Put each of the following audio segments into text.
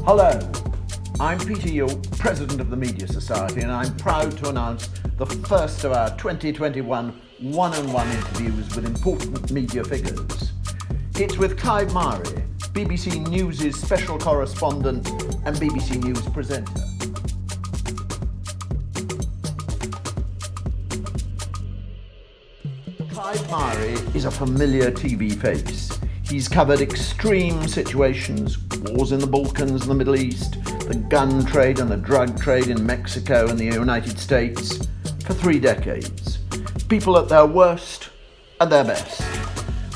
Hello, I'm Peter York, President of the Media Society, and I'm proud to announce the first of our 2021 one-on-one interviews with important media figures. It's with Clive Myrie, BBC News' special correspondent and BBC News presenter. Clive Myrie is a familiar TV face. He's covered extreme situations, wars in the Balkans and the Middle East, the gun trade and the drug trade in Mexico and the United States for 3 decades. People at their worst and their best.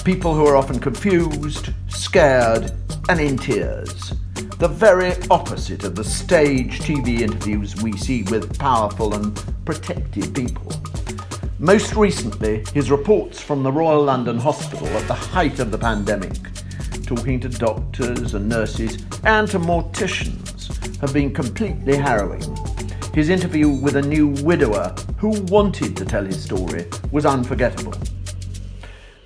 People who are often confused, scared and in tears. The very opposite of the stage TV interviews we see with powerful and protected people. Most recently, his reports from the Royal London Hospital at the height of the pandemic, talking to doctors and nurses and to morticians, have been completely harrowing. His interview with a new widower who wanted to tell his story was unforgettable.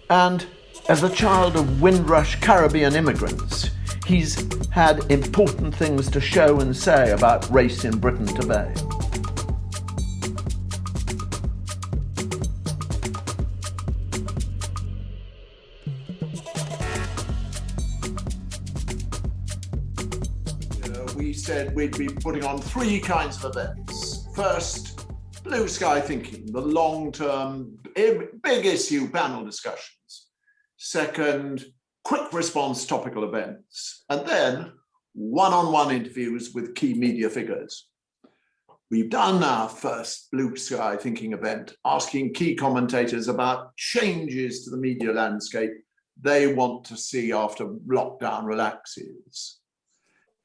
And as the child of Windrush Caribbean immigrants, he's had important things to show and say about race in Britain today. We said we'd be putting on 3 kinds of events. First, blue sky thinking, the long-term, big issue panel discussions. Second, quick response topical events. And then one-on-one interviews with key media figures. We've done our first blue sky thinking event, asking key commentators about changes to the media landscape they want to see after lockdown relaxes.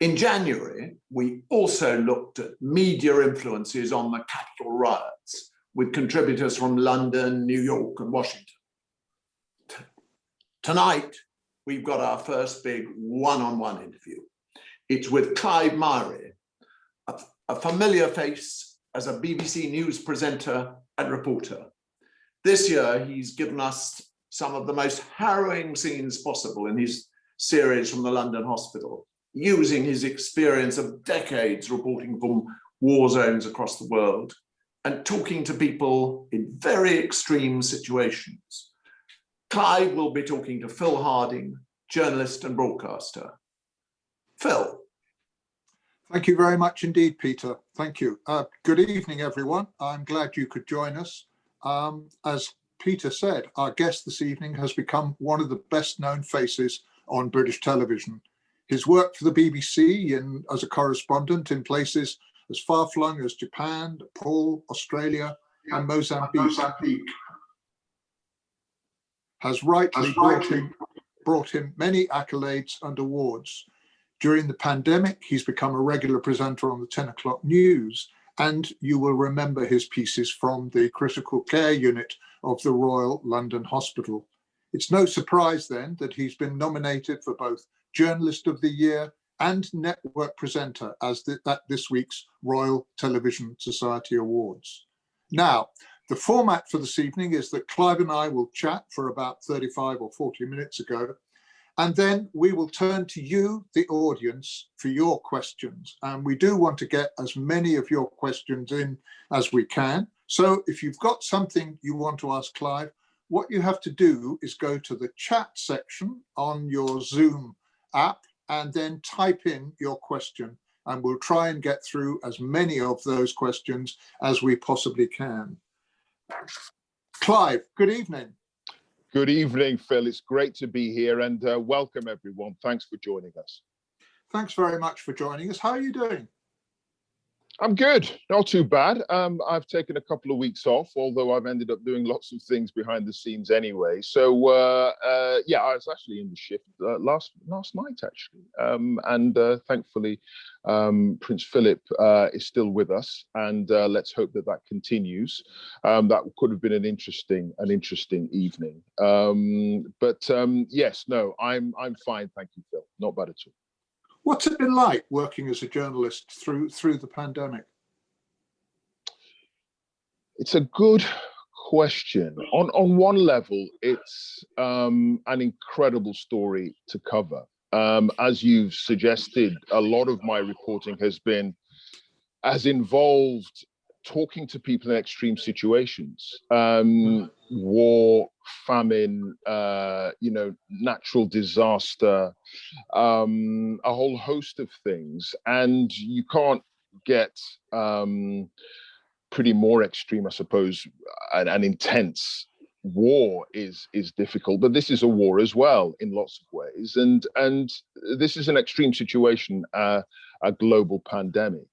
In January, we also looked at media influences on the Capitol riots with contributors from London, New York, and Washington. Tonight, we've got our first big one-on-one interview. It's with Clive Myrie, a familiar face as a BBC News presenter and reporter. This year, he's given us some of the most harrowing scenes possible in his series from the London Hospital, using his experience of decades reporting from war zones across the world and talking to people in very extreme situations. Clive will be talking to Phil Harding, journalist and broadcaster. Phil. Thank you very much indeed, Peter. Thank you. Good evening, everyone. I'm glad you could join us. As Peter said, our guest this evening has become one of the best known faces on British television. His work for the BBC as a correspondent in places as far-flung as Japan, Nepal, Australia, and Mozambique has rightly brought him many accolades and awards. During the pandemic, he's become a regular presenter on the 10 o'clock news, and you will remember his pieces from the critical care unit of the Royal London Hospital. It's no surprise then that he's been nominated for both Journalist of the Year and Network Presenter at this week's Royal Television Society Awards. Now, the format for this evening is that Clive and I will chat for about 35 or 40 minutes ago, and then we will turn to you, the audience, for your questions. And we do want to get as many of your questions in as we can. So if you've got something you want to ask Clive, what you have to do is go to the chat section on your Zoom app and then type in your question, and we'll try and get through as many of those questions as we possibly can. Clive, good evening. Good evening, Phil. It's great to be here, and welcome everyone. Thanks for joining us. Thanks very much for joining us. How are you doing? I'm good, not too bad. I've taken a couple of weeks off, although I've ended up doing lots of things behind the scenes anyway. So yeah, I was actually in the shift last night actually, and thankfully Prince Philip is still with us, and let's hope that continues. That could have been an interesting evening. But yes, no, I'm fine, thank you, Phil. Not bad at all. What's it been like working as a journalist through the pandemic? It's a good question. On one level, it's an incredible story to cover. As you've suggested, a lot of my reporting has involved talking to people in extreme situations, war, famine, natural disaster, a whole host of things. And you can't get pretty more extreme, I suppose. An intense war is difficult, but this is a war as well in lots of ways. And this is an extreme situation, a global pandemic.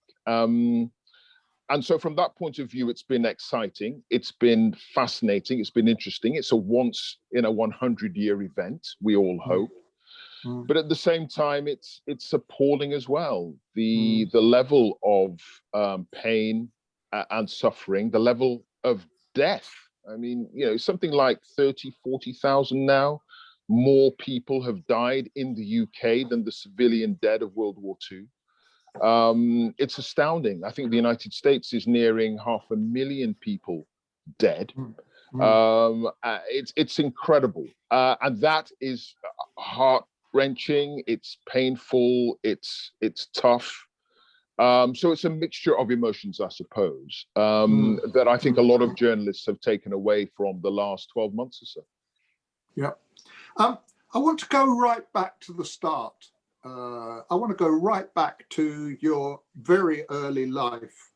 And so from that point of view, it's been exciting. It's been fascinating. It's been interesting. It's a once in a 100-year event, we all hope. But at the same time, it's appalling as well. The level of pain and suffering, the level of death. I mean, something like 30, 40,000 now. More people have died in the UK than the civilian dead of World War II. It's astounding. I think the United States is nearing 500,000 people dead. It's incredible, and that is heart-wrenching. It's painful. It's tough. So it's a mixture of emotions, I suppose, that I think a lot of journalists have taken away from the last 12 months or so. Yeah, I want to go right back to the start. I want to go right back to your very early life.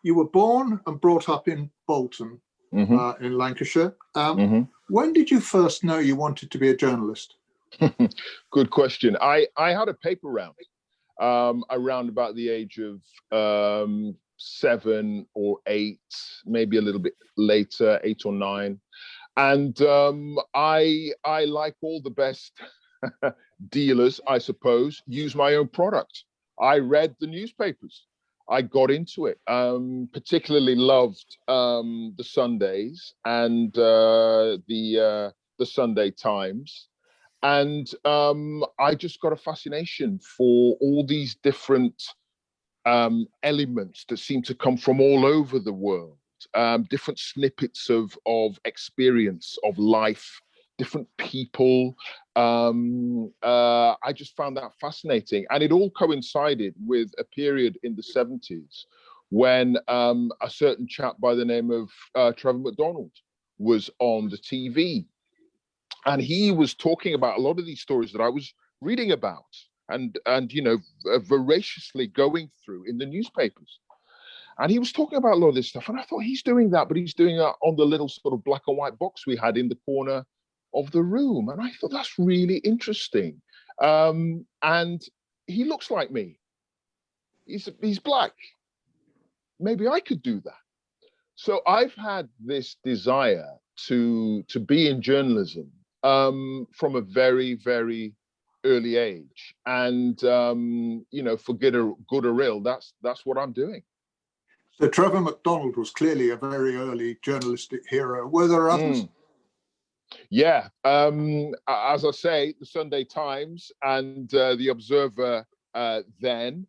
You were born and brought up in Bolton, in Lancashire. When did you first know you wanted to be a journalist? Good question. I had a paper round around about the age of 7 or 8, maybe a little bit later, 8 or 9. And I, like all the best dealers, I suppose, use my own product. I read the newspapers. I got into it. Particularly loved the Sundays and the Sunday Times, and I just got a fascination for all these different elements that seem to come from all over the world. Different snippets of experience of life, different people. I just found that fascinating. And it all coincided with a period in the 70s when a certain chap by the name of Trevor McDonald was on the TV. And he was talking about a lot of these stories that I was reading about and voraciously going through in the newspapers. And he was talking about a lot of this stuff. And I thought, he's doing that, but he's doing that on the little sort of black and white box we had in the corner of the room. And I thought, that's really interesting. And he looks like me. He's black. Maybe I could do that. So I've had this desire to be in journalism from a very, very early age. And, for good or ill, that's what I'm doing. So Trevor McDonald was clearly a very early journalistic hero. Were there others? Yeah, as I say, the Sunday Times and the Observer then,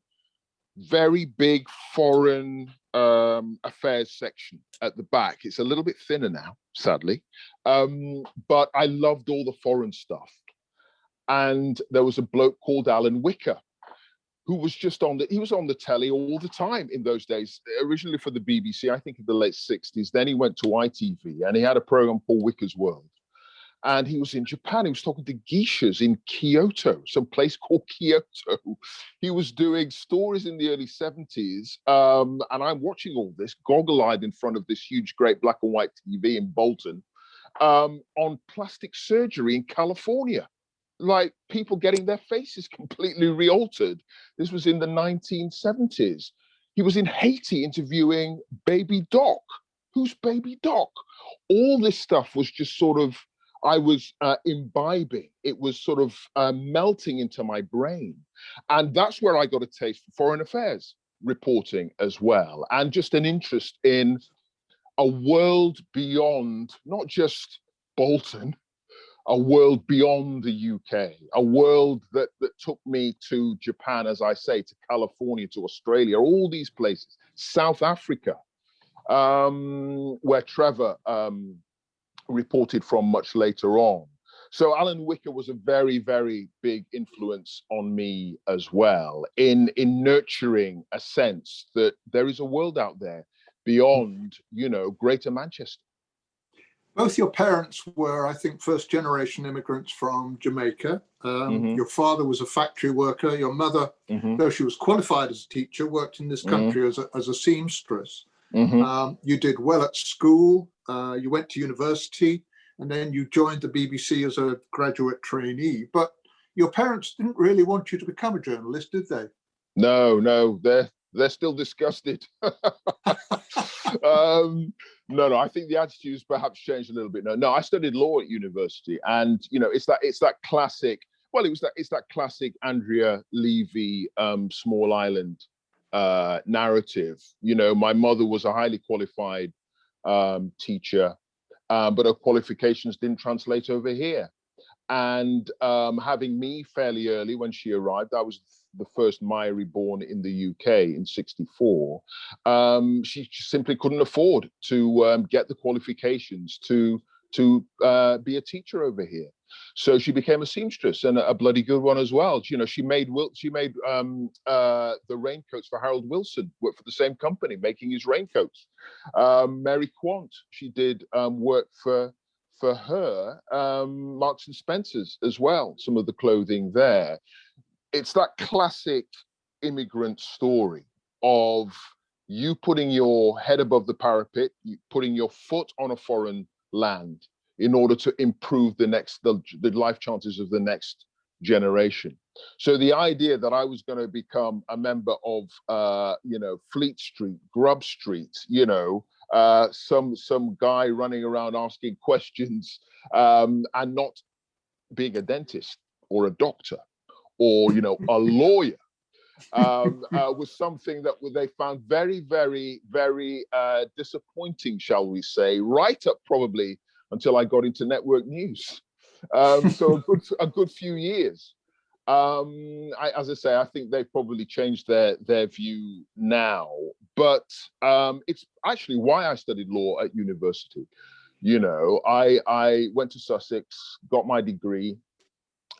very big foreign affairs section at the back. It's a little bit thinner now, sadly, but I loved all the foreign stuff. And there was a bloke called Alan Wicker, who was he was on the telly all the time in those days, originally for the BBC, I think in the late 60s. Then he went to ITV and he had a program called Wicker's World. And he was in Japan. He was talking to geishas in Kyoto, some place called Kyoto. He was doing stories in the early 70s. And I'm watching all this goggle-eyed in front of this huge, great black and white TV in Bolton on plastic surgery in California. Like people getting their faces completely re-altered. This was in the 1970s. He was in Haiti interviewing Baby Doc. Who's Baby Doc? All this stuff was just sort of, I was imbibing. It was sort of melting into my brain. And that's where I got a taste for foreign affairs reporting as well. And just an interest in a world beyond, not just Bolton, a world beyond the UK, a world that took me to Japan, as I say, to California, to Australia, all these places, South Africa, where Trevor reported from much later on. So Alan Wicker was a very, very big influence on me as well in nurturing a sense that there is a world out there beyond, Greater Manchester. Both your parents were, I think, first-generation immigrants from Jamaica. Your father was a factory worker. Your mother, though she was qualified as a teacher, worked in this country as a seamstress. You did well at school. You went to university, and then you joined the BBC as a graduate trainee. But your parents didn't really want you to become a journalist, did they? No, they're still disgusted. No, I think the attitude's perhaps changed a little bit. No, I studied law at university, and it's that classic. Well, it's that classic Andrea Levy small island narrative. My mother was a highly qualified teacher, but her qualifications didn't translate over here. And having me fairly early when she arrived, I was the first Myrie born in the UK in '64. She simply couldn't afford to get the qualifications to be a teacher over here. So she became a seamstress, and a bloody good one as well. She made the raincoats for Harold Wilson, worked for the same company, making his raincoats. Mary Quant, she did work for her, Marks and Spencer's as well, some of the clothing there. It's that classic immigrant story of you putting your head above the parapet, you putting your foot on a foreign land in order to improve the life chances of the next generation. So the idea that I was going to become a member of, Fleet Street, Grub Street, some guy running around asking questions, and not being a dentist or a doctor or a lawyer, was something that they found very, very, very disappointing, shall we say, right up probably until I got into network news. So a good few years. As I say, I think they've probably changed their view now, but it's actually why I studied law at university. I went to Sussex, got my degree,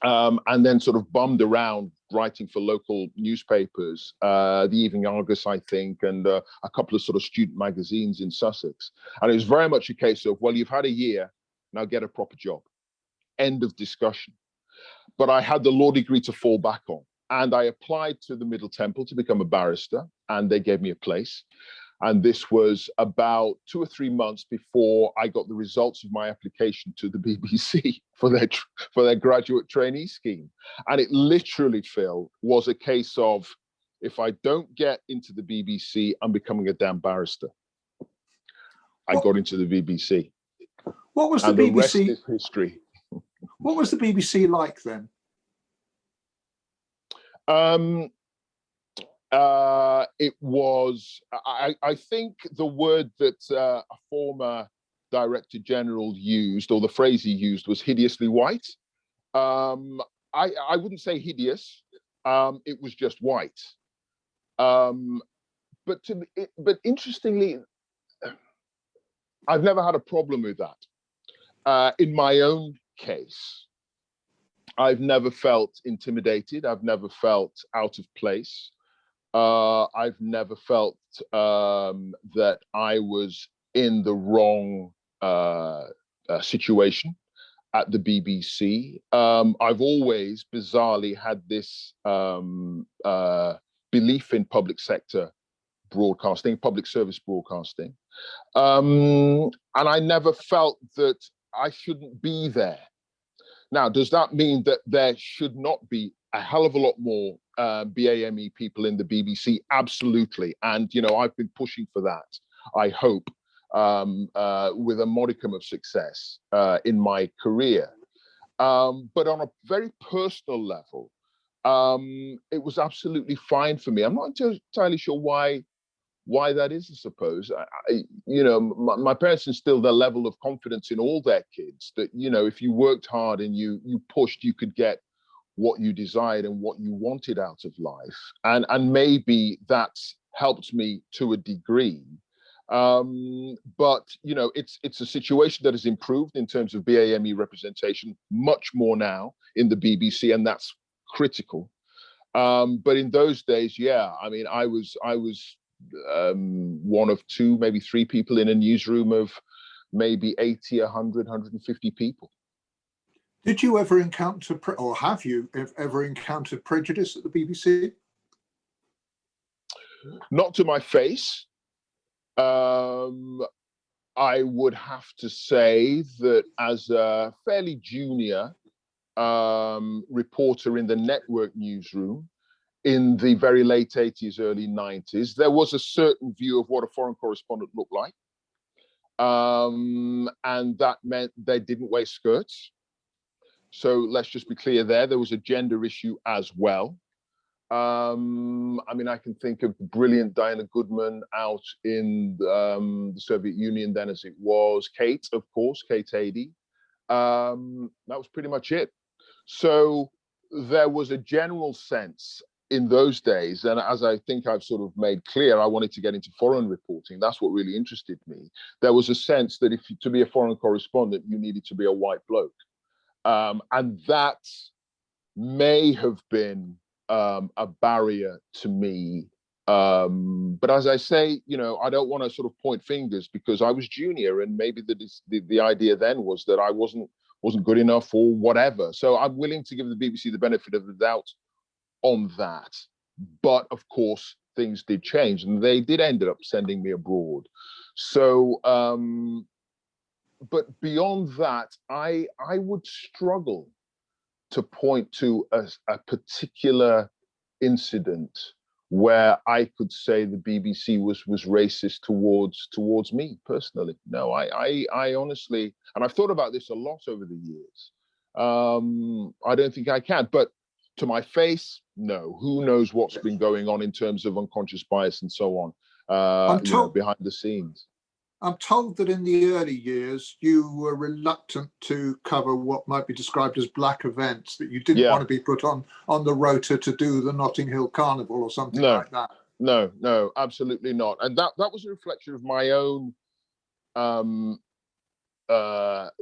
and then sort of bummed around writing for local newspapers, the Evening Argus, I think, and a couple of sort of student magazines in Sussex. And it was very much a case of, well, you've had a year, now get a proper job. End of discussion. But I had the law degree to fall back on. And I applied to the Middle Temple to become a barrister, and they gave me a place. And this was about 2 or 3 months before I got the results of my application to the BBC for their graduate trainee scheme. And it literally, Phil, was a case of, if I don't get into the BBC, I'm becoming a damn barrister. I got into the BBC. What was the and BBC? The rest is history. What was the BBC like then? It was, I think the word that a former Director General used, or the phrase he used, was hideously white. I wouldn't say hideous. It was just white. But interestingly, I've never had a problem with that. In my own case, I've never felt intimidated. I've never felt out of place. I've never felt that I was in the wrong situation at the BBC. I've always bizarrely had this belief in public sector broadcasting, public service broadcasting. And I never felt that I shouldn't be there. Now, does that mean that there should not be a hell of a lot more BAME people in the BBC? Absolutely. And, I've been pushing for that, I hope, with a modicum of success in my career. But on a very personal level, it was absolutely fine for me. I'm not entirely sure why that is, I suppose. My parents instilled a level of confidence in all their kids that, if you worked hard and you pushed, you could get what you desired and what you wanted out of life. And maybe that's helped me to a degree. But you know, it's a situation that has improved in terms of BAME representation much more now in the BBC, and that's critical. But in those days, yeah, I mean, I was one of two, maybe three people in a newsroom of maybe 80, 100, 150 people. Did you ever encounter, or have you ever encountered prejudice at the BBC? Not to my face. I would have to say that as a fairly junior reporter in the network newsroom in the very late 80s, early 90s, there was a certain view of what a foreign correspondent looked like. And that meant they didn't wear skirts. So let's just be clear there. There was a gender issue as well. I mean, I can think of the brilliant Diana Goodman out in the Soviet Union then as it was. Kate, of course, Kate Adie. That was pretty much it. So there was a general sense in those days, and as I think I've sort of made clear, I wanted to get into foreign reporting. That's what really interested me. There was a sense that to be a foreign correspondent, you needed to be a white bloke. And that may have been a barrier to me. But as I say, you know, I don't want to sort of point fingers because I was junior, and maybe the idea then was that I wasn't good enough or whatever. So I'm willing to give the BBC the benefit of the doubt on that. But of course, things did change, and they did end up sending me abroad. So, but beyond that, I would struggle to point to a particular incident where I could say the BBC was racist towards me personally. No, I honestly, and I've thought about this a lot over the years. I don't think I can, but to my face, no. Who knows what's been going on in terms of unconscious bias and so on, you know, behind the scenes. I'm told that in the early years, you were reluctant to cover what might be described as black events, that you didn't want to be put on the rota to do the Notting Hill Carnival or something like that. No, absolutely not. And that was a reflection of my own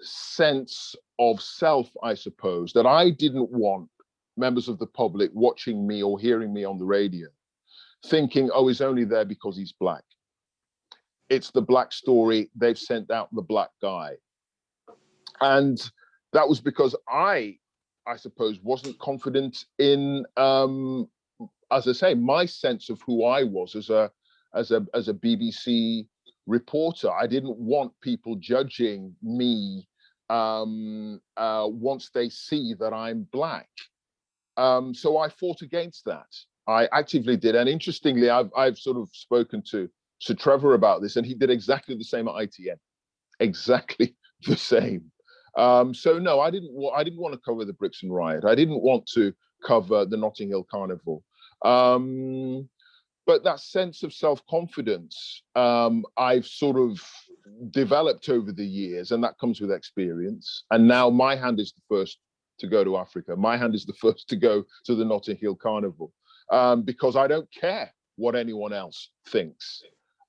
sense of self, I suppose, that I didn't want members of the public watching me or hearing me on the radio thinking, oh, he's only there because he's black. It's the black story. They've sent out the black guy. And that was because I suppose, wasn't confident in, as I say, my sense of who I was as a BBC reporter. I didn't want people judging me once they see that I'm black. So I fought against that. I actively did. And interestingly, I've sort of spoken to Sir Trevor about this, and he did exactly the same at ITN. Exactly the same. So no, I didn't want to cover the Brixton riot. I didn't want to cover the Notting Hill Carnival. But that sense of self-confidence, I've sort of developed over the years, and that comes with experience. And now my hand is the first to go to Africa. My hand is the first to go to the Notting Hill Carnival, because I don't care what anyone else thinks.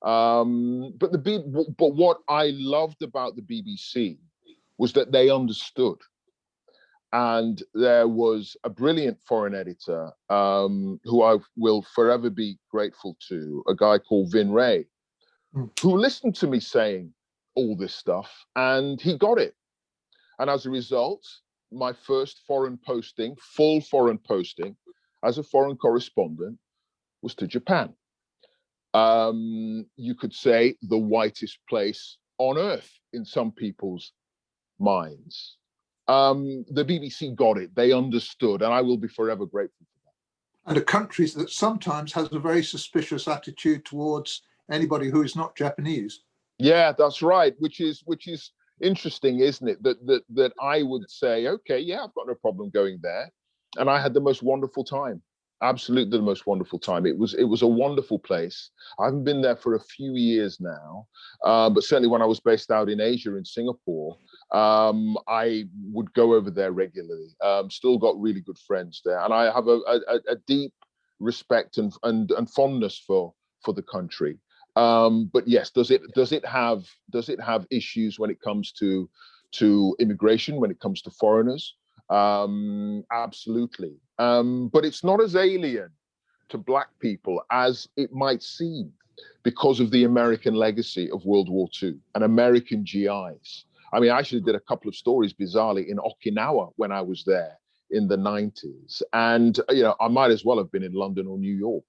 But what I loved about the BBC was that they understood. And there was a brilliant foreign editor who I will forever be grateful to, a guy called Vin Ray, who listened to me saying all this stuff, and he got it. And as a result, my first foreign posting, full foreign posting, as a foreign correspondent, was to Japan. You could say the whitest place on earth in some people's minds. The BBC got it. They understood, and I will be forever grateful for that. And a country that sometimes has a very suspicious attitude towards anybody who is not Japanese. Yeah, that's right. Which is interesting, isn't it? That I would say, okay, yeah, I've got no problem going there, and I had the most wonderful time. Absolutely the most wonderful time. It was a wonderful place. I haven't been there for a few years now, but certainly when I was based out in Asia, in Singapore, I would go over there regularly. Still got really good friends there, and I have a deep respect and fondness for the country. But yes, does it have issues when it comes to immigration, when it comes to foreigners? Absolutely. But it's not as alien to Black people as it might seem, because of the American legacy of World War II and American GIs. I mean, I actually did a couple of stories, bizarrely, in Okinawa when I was there in the 90s. And, I might as well have been in London or New York,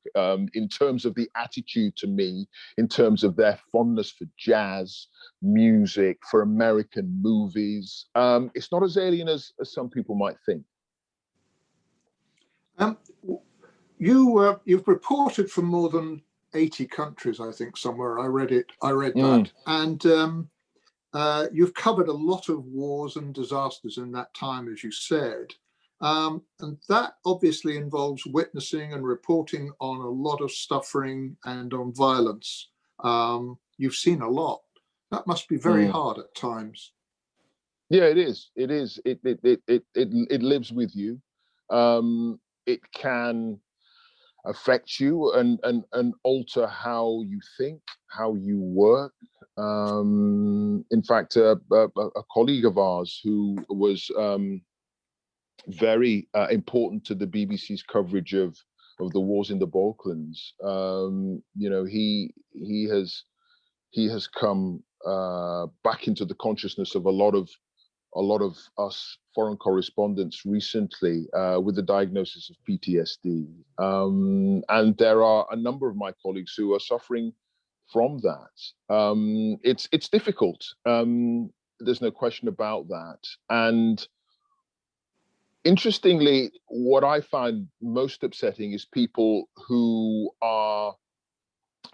in terms of the attitude to me, in terms of their fondness for jazz, music, for American movies. It's not as alien as some people might think. You've reported from more than 80 countries, I think, somewhere. I read that. And you've covered a lot of wars and disasters in that time, as you said. And that obviously involves witnessing and reporting on a lot of suffering and on violence. You've seen a lot. That must be very hard at times. Yeah, it is. It is. It lives with you. It can affect you and alter how you think, how you work. In fact, a colleague of ours who was very important to the BBC's coverage of the wars in the Balkans, he has come back into the consciousness of a lot of us foreign correspondents recently, with the diagnosis of PTSD. And there are a number of my colleagues who are suffering from that. It's difficult. There's no question about that. And interestingly, what I find most upsetting is people who are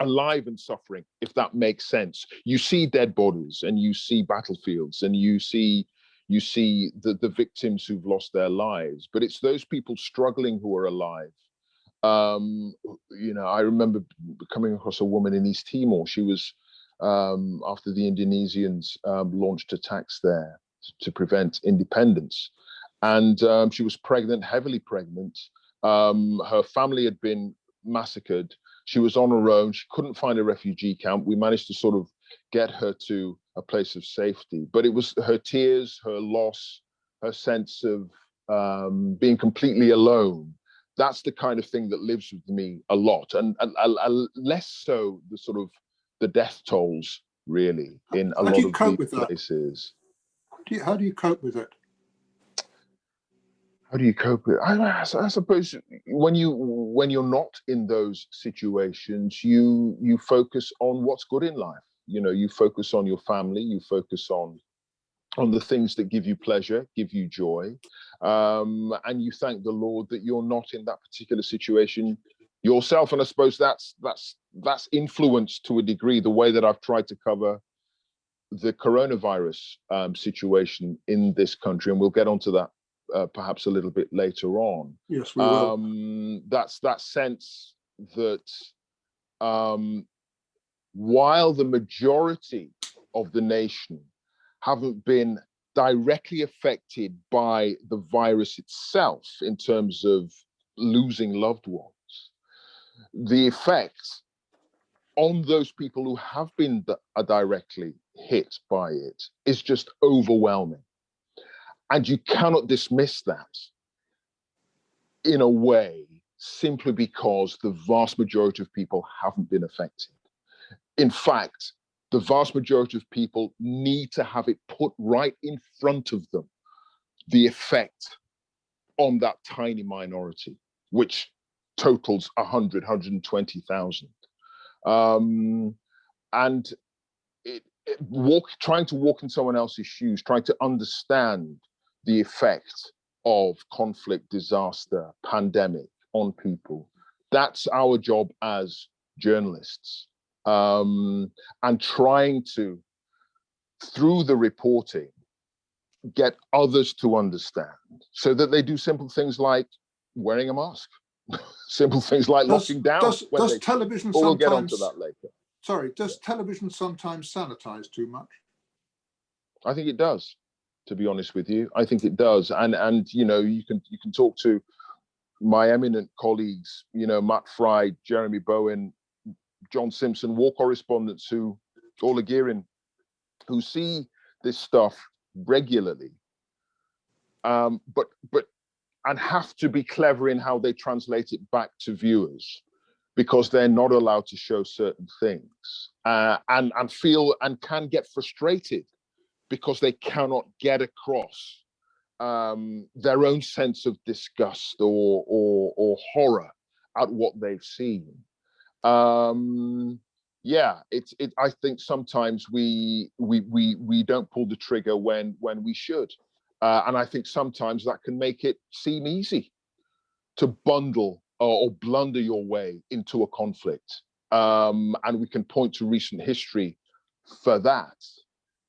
alive and suffering, if that makes sense. You see dead bodies and you see battlefields and you see the victims who've lost their lives, but it's those people struggling who are alive. I remember coming across a woman in East Timor. She was, after the Indonesians launched attacks there to prevent independence, and she was pregnant, heavily pregnant. Her family had been massacred. She was on her own. She couldn't find a refugee camp. We managed to sort of get her to a place of safety, but it was her tears, her loss, her sense of being completely alone. That's the kind of thing that lives with me a lot, and less so the sort of the death tolls, really, in a lot of these places. How do you cope with it? How do you cope with it? I suppose when you're not in those situations, you focus on what's good in life. You focus on your family, you focus on the things that give you pleasure, give you joy, and you thank the Lord that you're not in that particular situation yourself. And I suppose that's influenced to a degree the way that I've tried to cover the coronavirus situation in this country, and we'll get onto that perhaps a little bit later on. Yes, we will. That's that sense that while the majority of the nation haven't been directly affected by the virus itself in terms of losing loved ones, the effect on those people who have been directly hit by it is just overwhelming. And you cannot dismiss that in a way simply because the vast majority of people haven't been affected. In fact, the vast majority of people need to have it put right in front of them, the effect on that tiny minority, which totals 120,000. And trying to walk in someone else's shoes, trying to understand the effect of conflict, disaster, pandemic on people. That's our job as journalists. And trying to, through the reporting, get others to understand so that they do simple things like wearing a mask, simple things like locking down. Does television sometimes... We'll get onto that later. Sorry, does television sometimes sanitize too much? I think it does, to be honest with you. I think it does. And you can talk to my eminent colleagues, Matt Fry, Jeremy Bowen, John Simpson war correspondents who, or Ligurian, who see this stuff regularly, but and have to be clever in how they translate it back to viewers, because they're not allowed to show certain things, and feel and can get frustrated because they cannot get across their own sense of disgust or horror at what they've seen. Yeah, I think sometimes we don't pull the trigger when we should, and I think sometimes that can make it seem easy to bundle or blunder your way into a conflict, and we can point to recent history for that,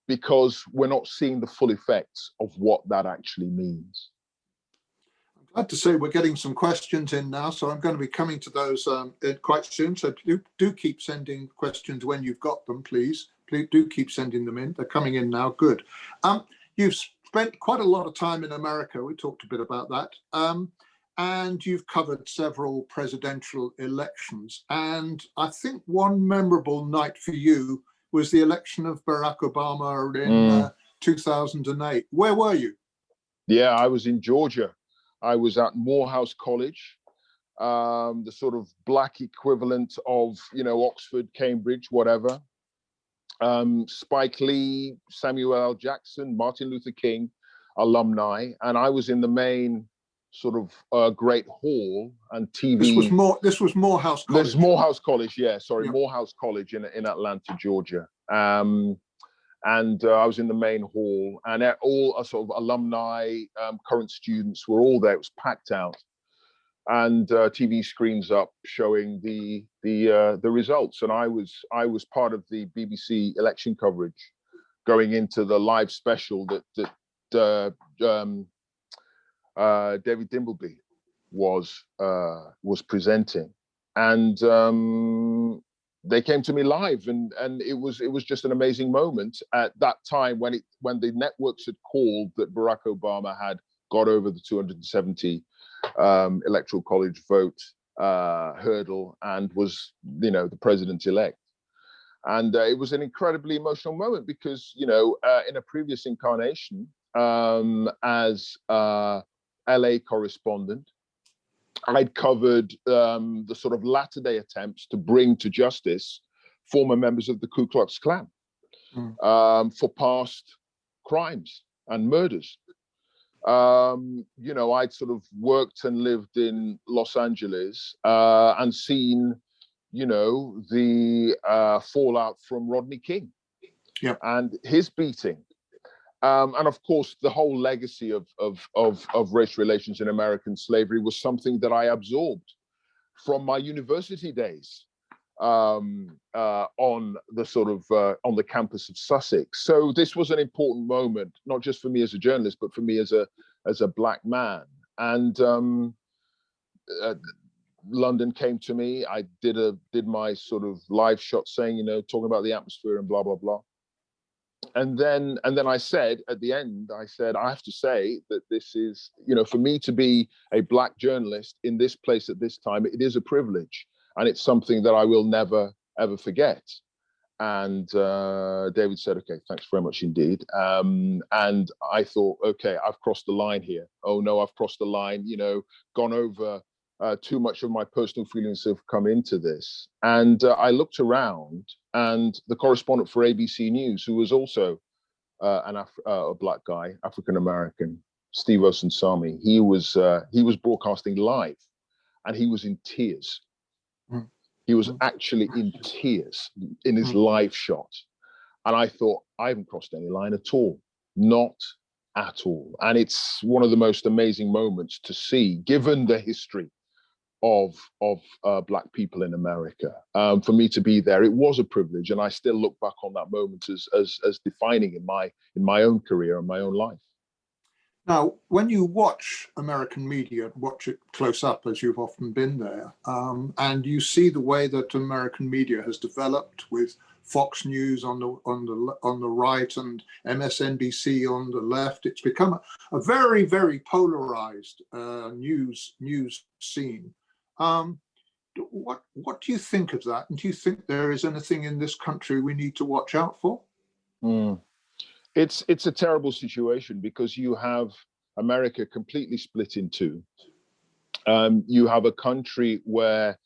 because we're not seeing the full effects of what that actually means. Glad to say we're getting some questions in now, so I'm going to be coming to those quite soon. So do keep sending questions when you've got them, please. Please do keep sending them in. They're coming in now. Good. You've spent quite a lot of time in America. We talked a bit about that. And you've covered several presidential elections. And I think one memorable night for you was the election of Barack Obama in 2008. Where were you? Yeah, I was in Georgia. I was at Morehouse College, the sort of black equivalent of, Oxford, Cambridge, whatever. Spike Lee, Samuel L. Jackson, Martin Luther King alumni. And I was in the main sort of great hall and TV. This was Morehouse College. This Morehouse College, yeah, sorry, yeah. Morehouse College in Atlanta, Georgia. And I was in the main hall, and all sort of alumni, current students were all there. It was packed out, and TV screens up showing the results. And I was part of the BBC election coverage, going into the live special that David Dimbleby was presenting, and they came to me live, and it was just an amazing moment at that time when the networks had called that Barack Obama had got over the 270 electoral college vote hurdle and was the president-elect. And it was an incredibly emotional moment because in a previous incarnation as LA correspondent, I'd covered the sort of latter-day attempts to bring to justice former members of the Ku Klux Klan for past crimes and murders. I'd sort of worked and lived in Los Angeles and seen, the fallout from Rodney King and his beating. And of course, the whole legacy of race relations in American slavery was something that I absorbed from my university days on the campus of Sussex. So this was an important moment, not just for me as a journalist, but for me as a black man. And London came to me. I did my sort of live shot saying, talking about the atmosphere and blah blah blah. And then I said at the end, I have to say that this is, for me to be a black journalist in this place at this time, it is a privilege, and it's something that I will never ever forget. And David said, "Okay, thanks very much indeed." And I thought, okay, I've crossed the line here. Oh no, I've crossed the line. Gone over. Too much of my personal feelings have come into this. And I looked around, and the correspondent for ABC News, who was also a black guy, African-American, Steve Osunsami, he was broadcasting live, and he was in tears. He was actually in tears in his live shot. And I thought, I haven't crossed any line at all, not at all. And it's one of the most amazing moments to see, given the history of black people in America. For me to be there, it was a privilege, and I still look back on that moment as defining in my own career and my own life. Now, when you watch American media, watch it close up, as you've often been there, and you see the way that American media has developed with Fox News on the right and MSNBC on the left, it's become a very, very polarized news scene. What do you think of that? And do you think there is anything in this country we need to watch out for? Mm. It's a terrible situation because you have America completely split in two. You have a country where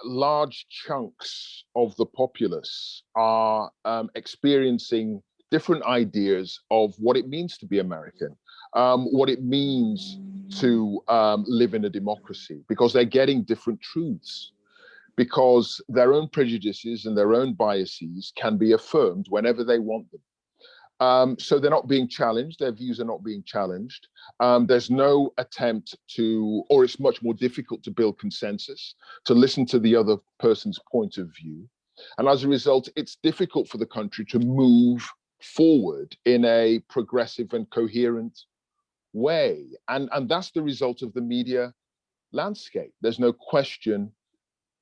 large chunks of the populace are experiencing different ideas of what it means to be American, what it means to live in a democracy, because they're getting different truths, because their own prejudices and their own biases can be affirmed whenever they want them. So they're not being challenged. Their views are not being challenged. There's no attempt to, or it's much more difficult to build consensus, to listen to the other person's point of view. And as a result, it's difficult for the country to move forward in a progressive and coherent way. And that's the result of the media landscape. There's no question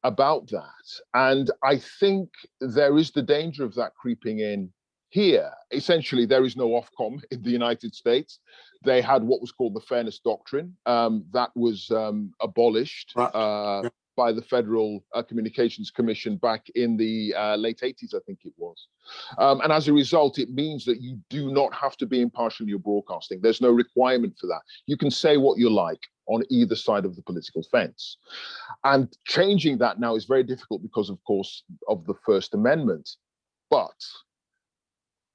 about that. And I think there is the danger of that creeping in here. Essentially, there is no Ofcom in the United States. They had what was called the Fairness Doctrine. That was abolished by the Federal Communications Commission back in the late 80s, I think it was. And as a result, it means that you do not have to be impartial in your broadcasting. There's no requirement for that. You can say what you like on either side of the political fence. And changing that now is very difficult because, of course, of the First Amendment. But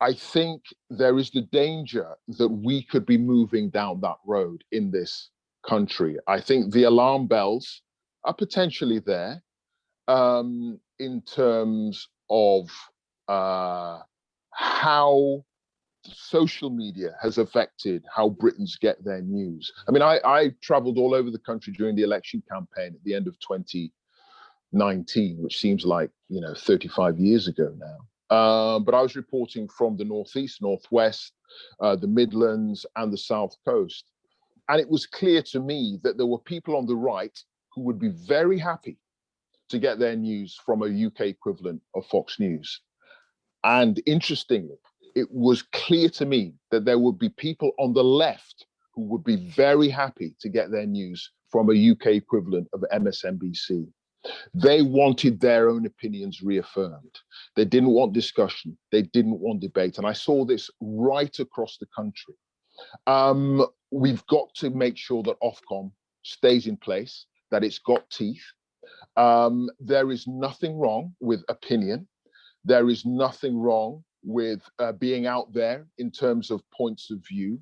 I think there is the danger that we could be moving down that road in this country. I think the alarm bells are potentially there in terms of how social media has affected how Britons get their news. I mean, I traveled all over the country during the election campaign at the end of 2019, which seems like, 35 years ago now. But I was reporting from the Northeast, Northwest, the Midlands, and the South Coast. And it was clear to me that there were people on the right who would be very happy to get their news from a UK equivalent of Fox News. And interestingly, it was clear to me that there would be people on the left who would be very happy to get their news from a UK equivalent of MSNBC. They wanted their own opinions reaffirmed. They didn't want discussion. They didn't want debate. And I saw this right across the country. We've got to make sure that Ofcom stays in place, that it's got teeth. There is nothing wrong with opinion. There is nothing wrong with being out there in terms of points of view.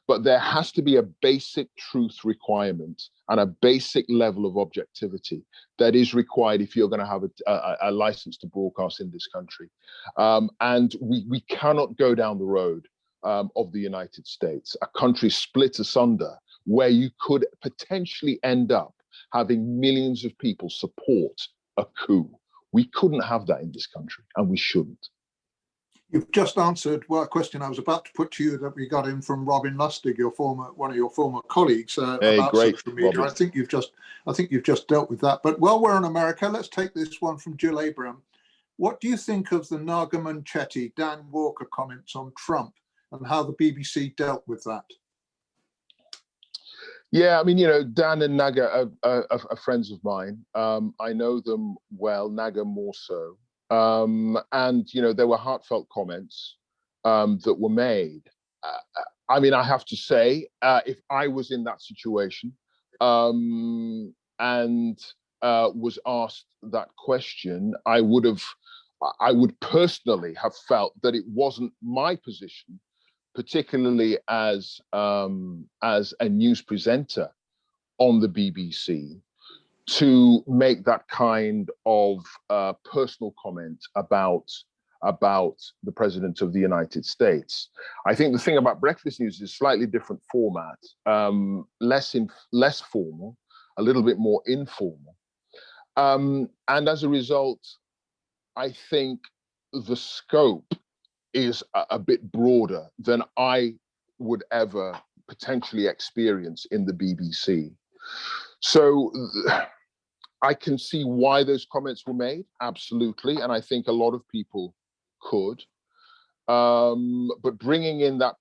But there has to be a basic truth requirement and a basic level of objectivity that is required if you're going to have a license to broadcast in this country. And we cannot go down the road of the United States, a country split asunder, where you could potentially end up having millions of people support a coup. We couldn't have that in this country, and we shouldn't. You've just answered a question I was about to put to you that we got in from Robin Lustig, one of your former colleagues, about social media. Robin. I think you've just dealt with that. But while we're in America, let's take this one from Jill Abraham. What do you think of the Naga Munchetty, Dan Walker comments on Trump and how the BBC dealt with that? Yeah, I mean, Dan and Naga are friends of mine. I know them well, Naga more so. And, there were heartfelt comments that were made. I mean, I have to say, if I was in that situation and was asked that question, I would personally have felt that it wasn't my position, particularly as a news presenter on the BBC, to make that kind of personal comment about the President of the United States. I think the thing about breakfast news is slightly different format, less formal, a little bit more informal. And as a result, I think the scope is a bit broader than I would ever potentially experience in the BBC. So I can see why those comments were made, absolutely, and I think a lot of people could. But bringing in that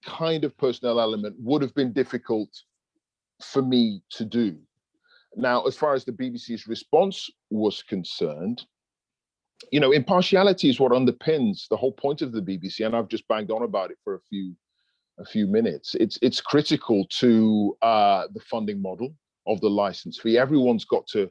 kind of personnel element would have been difficult for me to do. Now, as far as the BBC's response was concerned, you know, impartiality is what underpins the whole point of the BBC, and I've just banged on about it for a few minutes. It's critical to the funding model of the license fee. Everyone's got to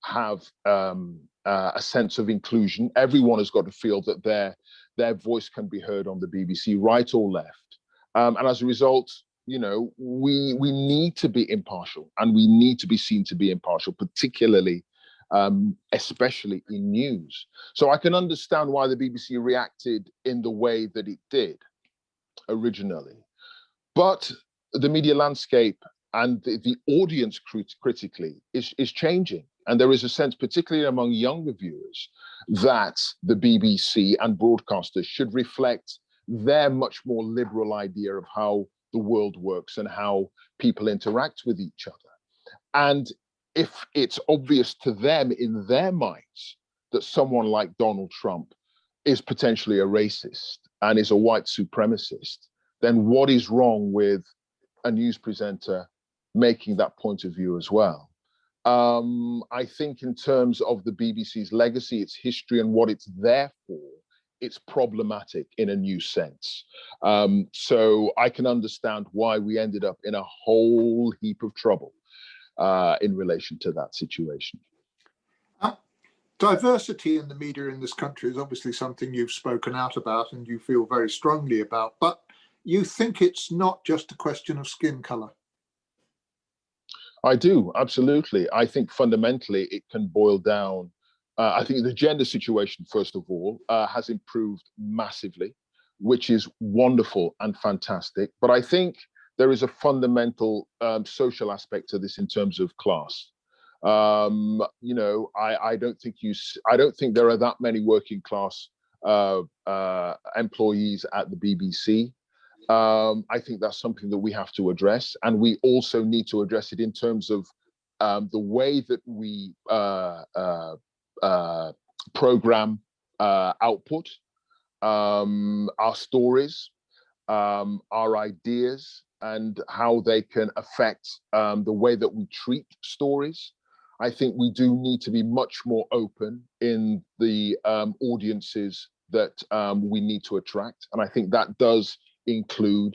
have a sense of inclusion. Everyone has got to feel that their voice can be heard on the BBC, right or left. And as a result, you know, we need to be impartial, and we need to be seen to be impartial, particularly, especially in news. So I can understand why the BBC reacted in the way that it did originally. But the media landscape and the audience critically is changing. And there is a sense, particularly among younger viewers, that the BBC and broadcasters should reflect their much more liberal idea of how the world works and how people interact with each other. And if it's obvious to them in their minds that someone like Donald Trump is potentially a racist and is a white supremacist, then what is wrong with a news presenter making that point of view as well? I think in terms of the BBC's legacy, its history, and what it's there for, it's problematic in a new sense. So I can understand why we ended up in a whole heap of trouble in relation to that situation. Diversity in the media in this country is obviously something you've spoken out about and you feel very strongly about, but you think it's not just a question of skin color. I do, absolutely. I think fundamentally it can boil down. I think the gender situation, first of all, has improved massively, which is wonderful and fantastic. But I think there is a fundamental social aspect to this in terms of class. You know, I don't think there are that many working class employees at the BBC. I think that's something that we have to address, and we also need to address it in terms of the way that we program output, our stories, our ideas, and how they can affect the way that we treat stories. I think we do need to be much more open in the audiences that we need to attract, and I think that does include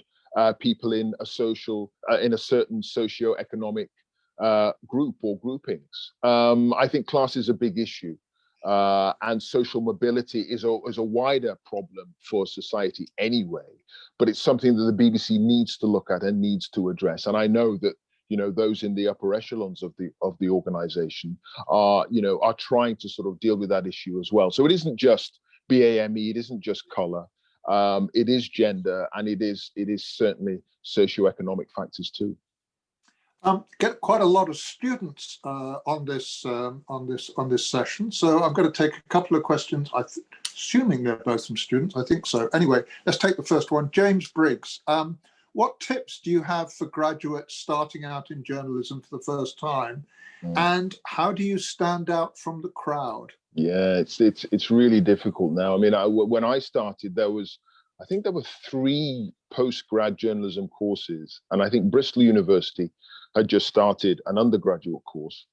people in a certain socio-economic group or groupings. I think class is a big issue, and social mobility is a wider problem for society anyway. But it's something that the BBC needs to look at and needs to address. And I know that, you know, those in the upper echelons of the organisation are trying to sort of deal with that issue as well. So it isn't just BAME, it isn't just colour. It is gender, and it is certainly socioeconomic factors too. Get quite a lot of students on this session, so I'm going to take a couple of questions. Assuming they're both from students, I think so. Anyway, let's take the first one. James Briggs, what tips do you have for graduates starting out in journalism for the first time, and how do you stand out from the crowd? Yeah, it's really difficult now. I mean, when I started, I think there were 3 postgrad journalism courses, and I think Bristol University had just started an undergraduate course.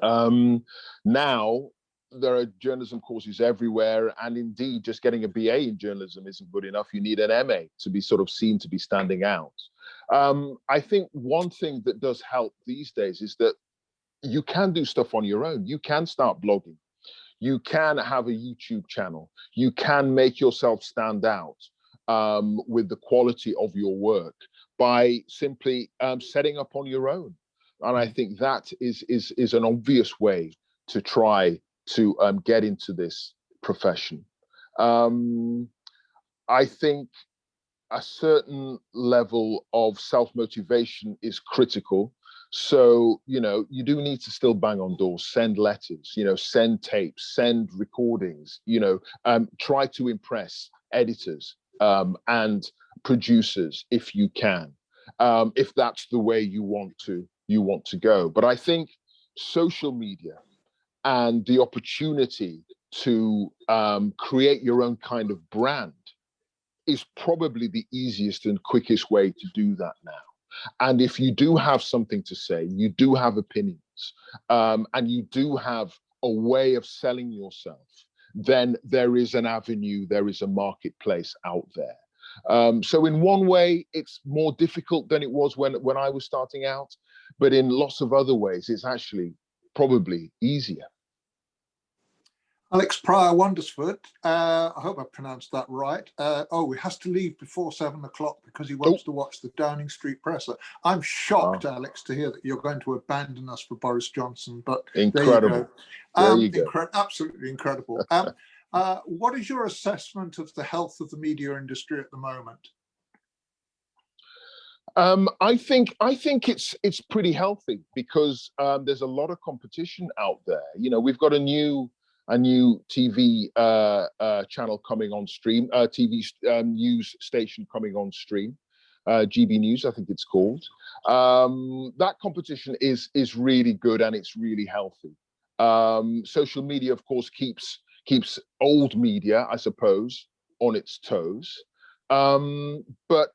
Now there are journalism courses everywhere, and indeed, just getting a BA in journalism isn't good enough. You need an MA to be sort of seen to be standing out. I think one thing that does help these days is that you can do stuff on your own. You can start blogging. You can have a YouTube channel. You can make yourself stand out with the quality of your work by simply setting up on your own. And I think that is an obvious way to try to get into this profession. I think a certain level of self-motivation is critical. So, you know, you do need to still bang on doors, send letters, you know, send tapes, send recordings, you know, try to impress editors and producers if you can, if that's the way you want to go. But I think social media and the opportunity to create your own kind of brand is probably the easiest and quickest way to do that now. And if you do have something to say, you do have opinions, and you do have a way of selling yourself, then there is an avenue, there is a marketplace out there. So in one way, it's more difficult than it was when I was starting out, but in lots of other ways, it's actually probably easier. Alex Pryor-Wondersford, I hope I pronounced that right. He has to leave before 7 o'clock because he wants to watch the Downing Street presser. I'm shocked, Alex, to hear that you're going to abandon us for Boris Johnson, but incredible. There you go. Absolutely incredible. What is your assessment of the health of the media industry at the moment? I think it's pretty healthy because there's a lot of competition out there. You know, we've got a new TV channel coming on stream, TV news station coming on stream, GB News, I think it's called. That competition is really good and it's really healthy. Social media, of course, keeps old media, I suppose, on its toes. But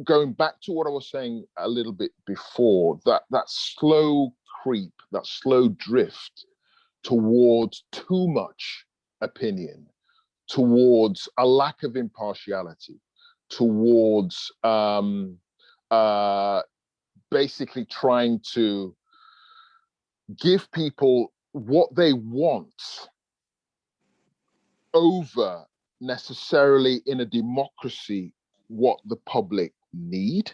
going back to what I was saying a little bit before, that slow creep, that slow drift towards too much opinion, towards a lack of impartiality, towards basically trying to give people what they want over necessarily in a democracy what the public need.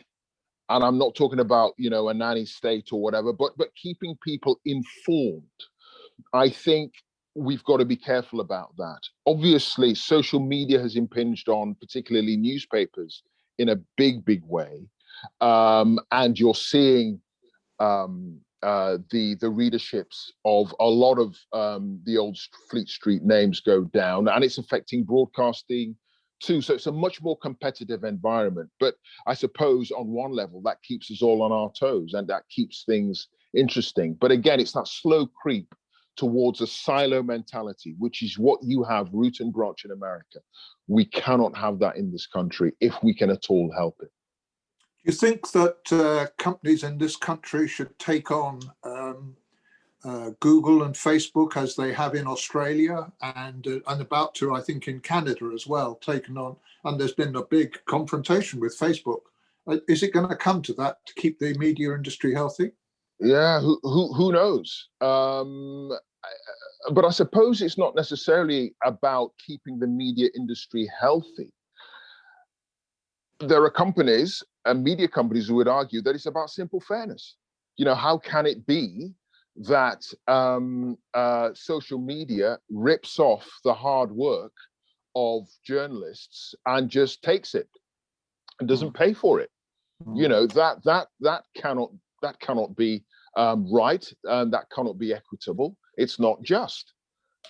And I'm not talking about, you know, a nanny state or whatever, but keeping people informed. I think we've got to be careful about that. Obviously, social media has impinged on particularly newspapers in a big way. And you're seeing the readerships of a lot of the old Fleet Street names go down, and it's affecting broadcasting too. So it's a much more competitive environment. But I suppose on one level, that keeps us all on our toes and that keeps things interesting. But again, it's that slow creep towards a silo mentality, which is what you have root and branch in America. We cannot have that in this country if we can at all help it. Do you think that companies in this country should take on Google and Facebook as they have in Australia and about to, I think, in Canada as well, taken on, and there's been a big confrontation with Facebook. Is it going to come to that to keep the media industry healthy? Yeah, who knows? But I suppose it's not necessarily about keeping the media industry healthy. There are companies and media companies who would argue that it's about simple fairness. You know, how can it be that social media rips off the hard work of journalists and just takes it and doesn't pay for it? You know, that cannot be right, and that cannot be equitable. It's not just.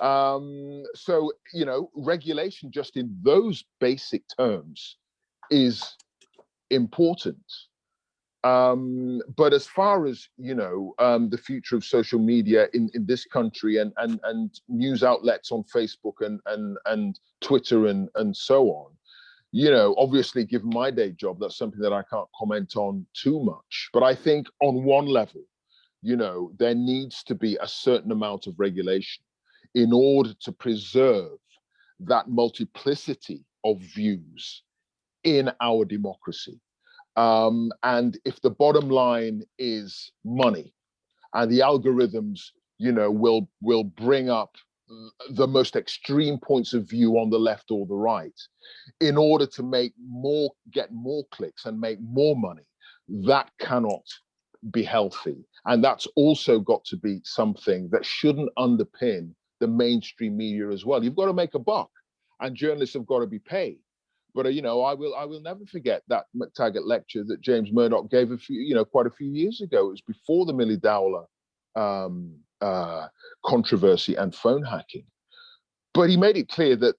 So, you know, regulation just in those basic terms is important. But as far as, you know, the future of social media in this country and news outlets on Facebook and Twitter and so on, you know, obviously, given my day job, that's something that I can't comment on too much. But I think on one level, you know, there needs to be a certain amount of regulation in order to preserve that multiplicity of views in our democracy. And if the bottom line is money and the algorithms, you know, will bring up the most extreme points of view on the left or the right in order to get more clicks and make more money, that cannot be healthy. And that's also got to be something that shouldn't underpin the mainstream media as well. You've got to make a buck and journalists have got to be paid. But, you know, I will never forget that McTaggart lecture that James Murdoch gave quite a few years ago. It was before the Millie Dowler controversy and phone hacking. But he made it clear that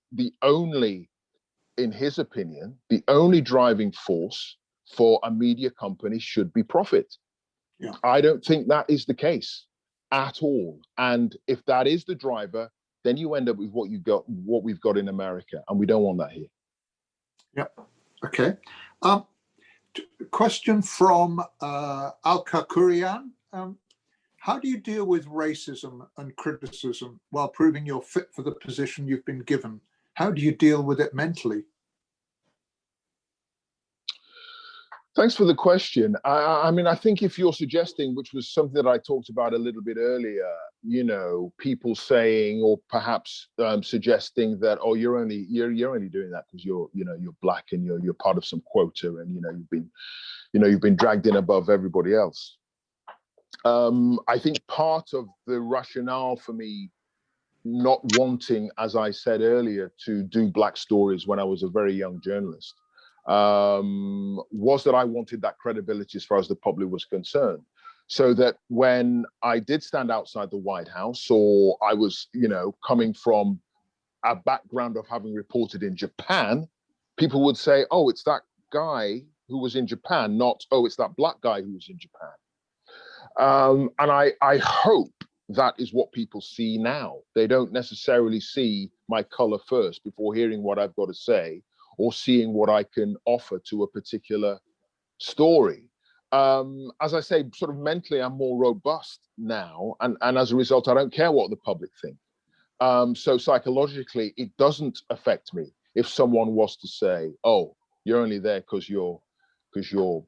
in his opinion, the only driving force for a media company should be profit. Yeah. I don't think that is the case at all. And if that is the driver, then you end up with what we've got in America, and we don't want that here. Yeah. Okay. Question from Alka Kurian. How do you deal with racism and criticism while proving you're fit for the position you've been given? How do you deal with it mentally? Thanks for the question. I mean, I think if you're suggesting, which was something that I talked about a little bit earlier, you know, people saying or perhaps suggesting that, oh, you're only doing that because you're black and you're part of some quota, and you've been dragged in above everybody else. I think part of the rationale for me not wanting, as I said earlier, to do black stories when I was a very young journalist was that I wanted that credibility as far as the public was concerned. So that when I did stand outside the White House, or I was, coming from a background of having reported in Japan, people would say, oh, it's that guy who was in Japan, not, oh, it's that black guy who was in Japan. And I hope that is what people see now. They don't necessarily see my color first before hearing what I've got to say, or seeing what I can offer to a particular story. As I say, sort of mentally, I'm more robust now. And as a result, I don't care what the public think. So psychologically, it doesn't affect me if someone was to say, oh, you're only there because you're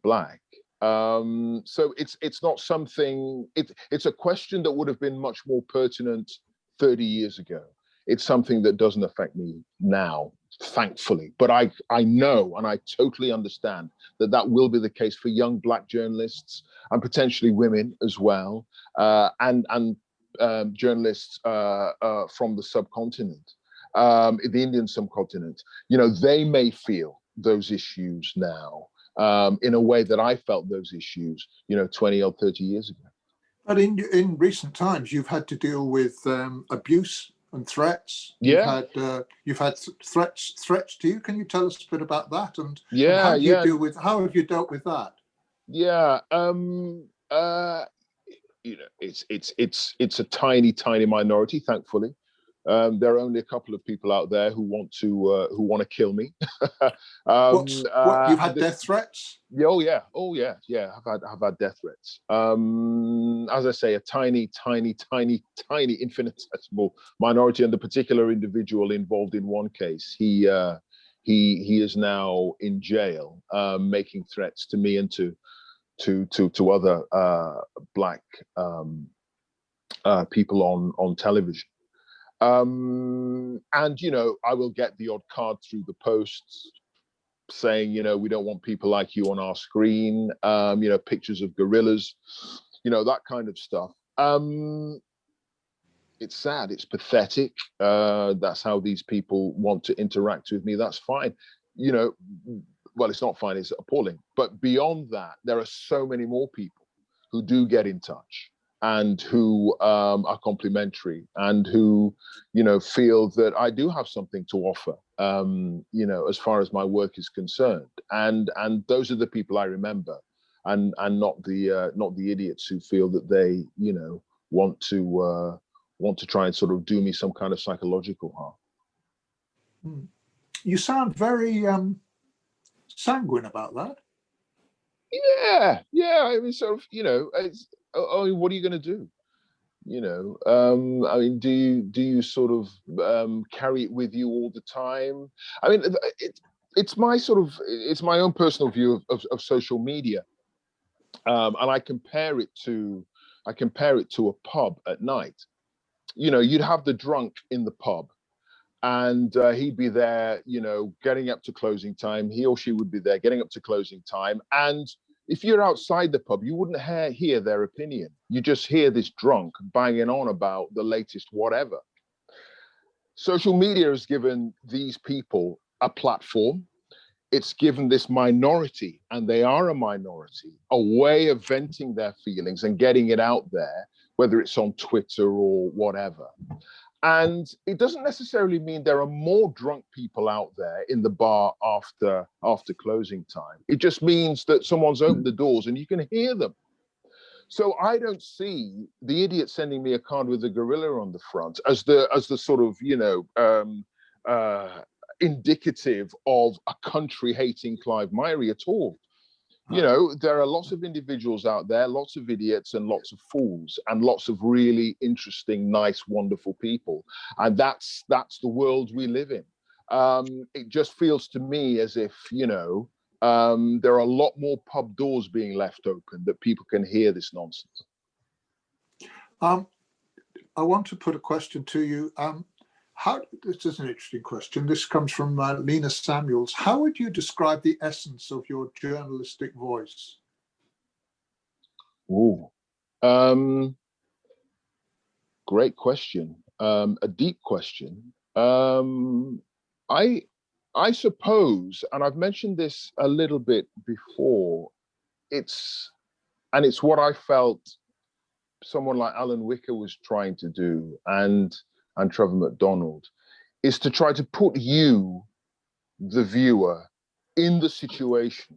black. So it's not something, it's a question that would have been much more pertinent 30 years ago. It's something that doesn't affect me now, thankfully. But I know, and I totally understand that will be the case for young black journalists and potentially women as well, and journalists from the subcontinent, the Indian subcontinent. They may feel those issues now in a way that I felt those issues, 20 or 30 years ago. But in recent times, you've had to deal with abuse and threats. Yeah. You've had threats to you. Can you tell us a bit about that? And how have you dealt with that? Yeah. It's a tiny minority, thankfully. There are only a couple of people out there who want to kill me. You've had death threats? Oh yeah. I've had death threats. As I say, a tiny, infinitesimal minority, and the particular individual involved in one case, he is now in jail, making threats to me and to other black people on television. And I will get the odd card through the posts saying, we don't want people like you on our screen, pictures of gorillas, that kind of stuff. It's sad, it's pathetic. That's how these people want to interact with me. That's fine. Well, it's not fine, it's appalling. But beyond that, there are so many more people who do get in touch and who are complimentary and who, feel that I do have something to offer, as far as my work is concerned. And those are the people I remember, and not the idiots who feel that they, want to try and sort of do me some kind of psychological harm. You sound very sanguine about that. Yeah. I mean, sort of, it's, what are you going to do? I mean, do you sort of carry it with you all the time? I mean, it's my own personal view of social media, and I compare it to a pub at night. You'd have the drunk in the pub, and he'd be there, getting up to closing time. He or she would be there getting up to closing time, and if you're outside the pub, you wouldn't hear their opinion. You just hear this drunk banging on about the latest whatever. Social media has given these people a platform. It's given this minority, and they are a minority, a way of venting their feelings and getting it out there, whether it's on Twitter or whatever. And it doesn't necessarily mean there are more drunk people out there in the bar after closing time. It just means that someone's opened the doors and you can hear them. So I don't see the idiot sending me a card with a gorilla on the front as the sort of, indicative of a country hating Clive Myrie at all. You know, there are lots of individuals out there, lots of idiots and lots of fools, and lots of really interesting, nice, wonderful people. And that's the world we live in. It just feels to me as if, you know, there are a lot more pub doors being left open that people can hear this nonsense. I want to put a question to you. This is an interesting question. This comes from Lena Samuels. How would you describe the essence of your journalistic voice? Ooh, great question. A deep question. I suppose, and I've mentioned this a little bit before, it's what I felt someone like Alan Wicker was trying to do, and Trevor McDonald, is to try to put you, the viewer, in the situation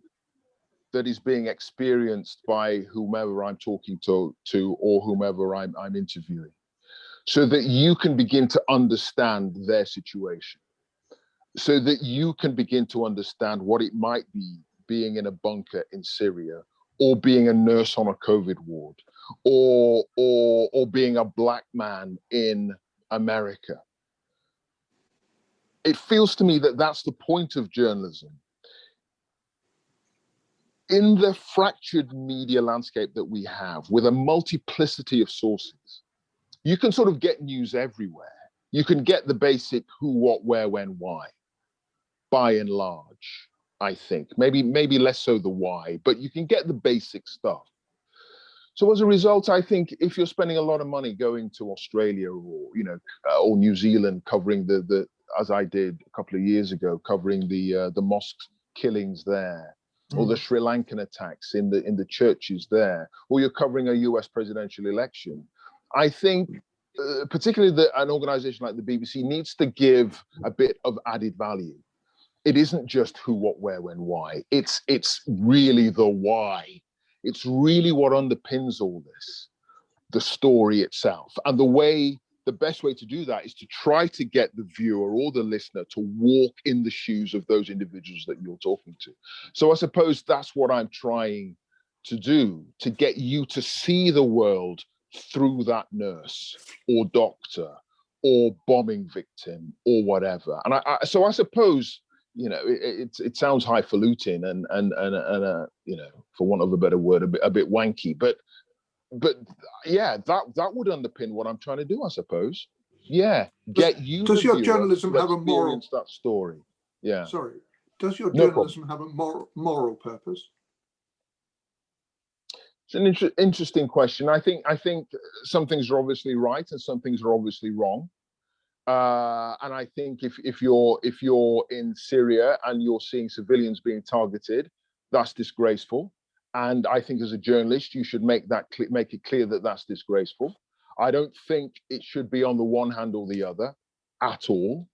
that is being experienced by whomever I'm talking to or whomever I'm interviewing, so that you can begin to understand their situation, so that you can begin to understand what it might be being in a bunker in Syria, or being a nurse on a COVID ward, or being a black man in America. It feels to me that that's the point of journalism. In the fractured media landscape that we have, with a multiplicity of sources, you can sort of get news everywhere. You can get the basic who, what, where, when, why, by and large, I think. Maybe less so the why, but you can get the basic stuff. So as a result, I think if you're spending a lot of money going to Australia or New Zealand, covering the as I did a couple of years ago, covering the mosque killings there, or the Sri Lankan attacks in the churches there, or you're covering a US presidential election, I think particularly an organization like the BBC needs to give a bit of added value. It isn't just who, what, where, when, why. It's really the why. It's really what underpins all this, the story itself. And the best way to do that is to try to get the viewer or the listener to walk in the shoes of those individuals that you're talking to. So I suppose that's what I'm trying to do, to get you to see the world through that nurse or doctor or bombing victim or whatever. And so I suppose, you know, it sounds highfalutin and you know, for want of a better word, a bit wanky, but yeah, that would underpin what I'm trying to do, I suppose. Yeah, get you. Does your journalism have a moral? That story. Yeah. Sorry. Does your journalism have a moral purpose? It's an interesting question. I think some things are obviously right and some things are obviously wrong. And I think if you're in Syria and you're seeing civilians being targeted, that's disgraceful. And I think as a journalist, you should make it clear that that's disgraceful. I don't think it should be on the one hand or the other at all.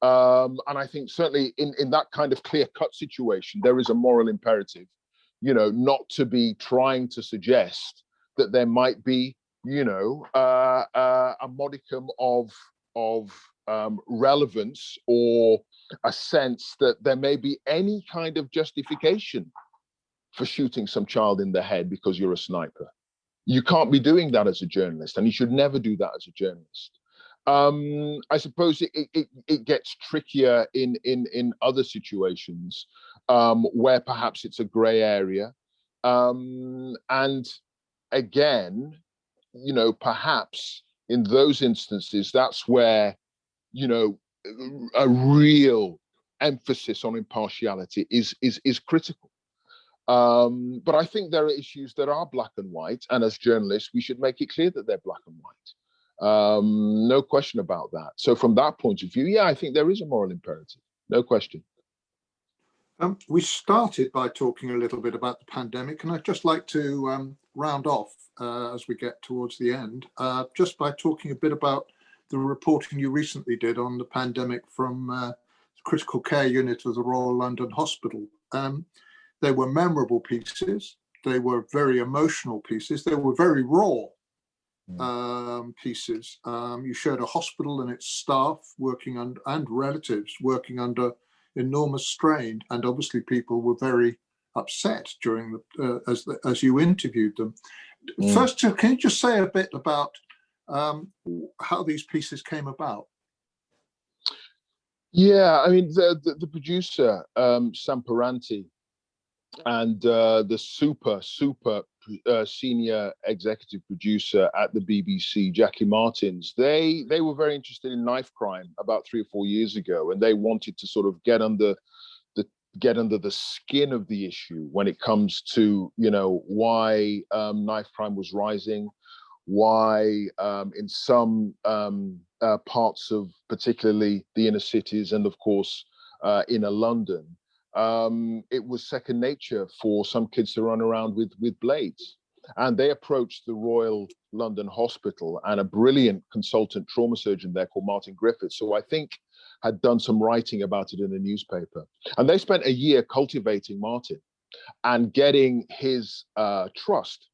And I think certainly in that kind of clear-cut situation, there is a moral imperative, you know, not to be trying to suggest that there might be, you know, a modicum of relevance or a sense that there may be any kind of justification for shooting some child in the head because you're a sniper. You can't be doing that as a journalist, and you should never do that as a journalist. I suppose it gets trickier in other situations where perhaps it's a gray area. And again, you know, perhaps in those instances, that's where, you know, a real emphasis on impartiality is critical. But I think there are issues that are black and white, and as journalists, we should make it clear that they're black and white. No question about that. So from that point of view, yeah, I think there is a moral imperative, no question. We started by talking a little bit about the pandemic, and I'd just like to round off as we get towards the end, just by talking a bit about the reporting you recently did on the pandemic from the critical care unit of the Royal London Hospital. They were memorable pieces. They were very emotional pieces. They were very raw pieces. You showed a hospital and its staff working and relatives working under enormous strain, and obviously people were very upset during as you interviewed them. Mm. First, can you just say a bit about how these pieces came about? Yeah, I mean, the producer, Samparanti, and the super senior executive producer at the BBC, Jackie Martins, they were very interested in knife crime about 3 or 4 years ago, and they wanted to sort of get under the skin of the issue when it comes to, you know, why knife crime was rising, why in some parts of particularly the inner cities and of course inner London, it was second nature for some kids to run around with blades. And they approached the Royal London Hospital and a brilliant consultant trauma surgeon there called Martin Griffiths, who I think had done some writing about it in the newspaper. And they spent a year cultivating Martin and getting his trust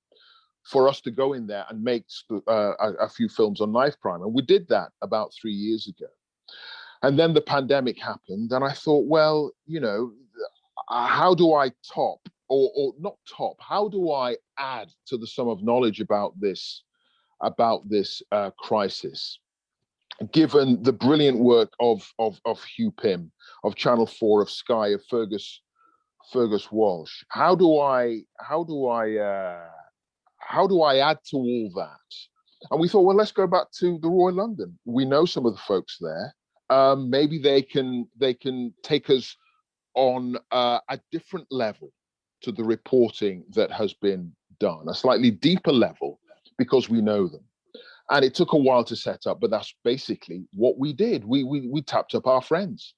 for us to go in there and make a few films on knife crime. And we did that about 3 years ago. And then the pandemic happened, and I thought, well, you know, how do I top, or not top, how do I add to the sum of knowledge about this crisis, given the brilliant work of Hugh Pym, of Channel 4, of Sky, of Fergus Walsh? How do I add to all that? And we thought, well, let's go back to the Royal London. We know some of the folks there. Maybe they can take us on a different level to the reporting that has been done, a slightly deeper level, because we know them. And it took a while to set up, but that's basically what we did. We tapped up our friends.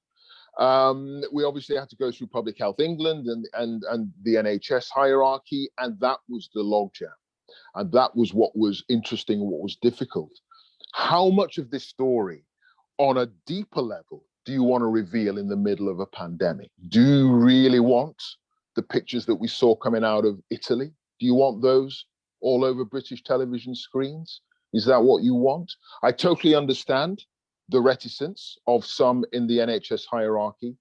We obviously had to go through Public Health England and the NHS hierarchy, and that was the logjam. And that was what was interesting and what was difficult. How much of this story on a deeper level do you want to reveal in the middle of a pandemic? Do you really want the pictures that we saw coming out of Italy? Do you want those all over British television screens? Is that what you want? I totally understand the reticence of some in the NHS hierarchy